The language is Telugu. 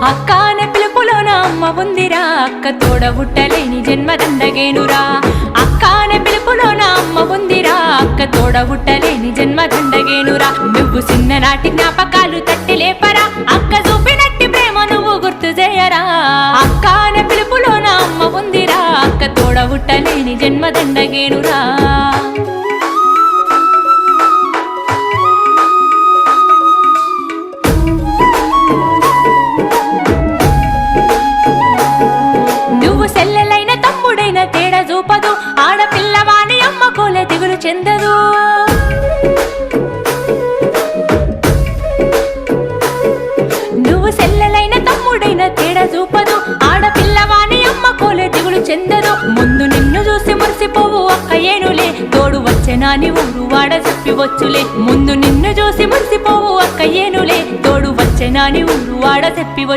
అక్క అనే పిలుపులోన అమ్మ ఉందిరా, అక్క తోడబుట్టలేని జన్మ దండగేనురా. అక్క అనే పిలుపులోన అమ్మ ఉందిరా, అక్క తోడబుట్టలేని జన్మ దండగేనురా. నువ్వు చిన్ననాటి జ్ఞాపకాలు తట్టి లేపరా, అక్క చూపినట్టి ప్రేమ నువ్వు గుర్తు చేయరా. అక్క అనే పిలుపులోన అమ్మ ఉందిరా, అక్క తోడబుట్టలేని జన్మ దండగేనురా. సెల్లెలైన తమ్ముడైన తేడా చూపదు, ఆడపిల్లవాని అమ్మ కోలే దిగులు చెందదు. నువ్వు సెల్లెలైన తమ్ముడైన తేడా చూపదు, ఆడపిల్లవాని అమ్మ కోలే దిగులు చెందదు. ముందు నిన్ను చూసి మురిసిపోవు అక్క ఏనులే, తోడు వచ్చెనాని ఊరు వాడ చెప్పివచ్చులే. ముందు నిన్ను చూసి మురిసిపోవు అక్క ఏనులే, తోడు వచ్చెనాని ఊరు వాడ చెప్పివచ్చు.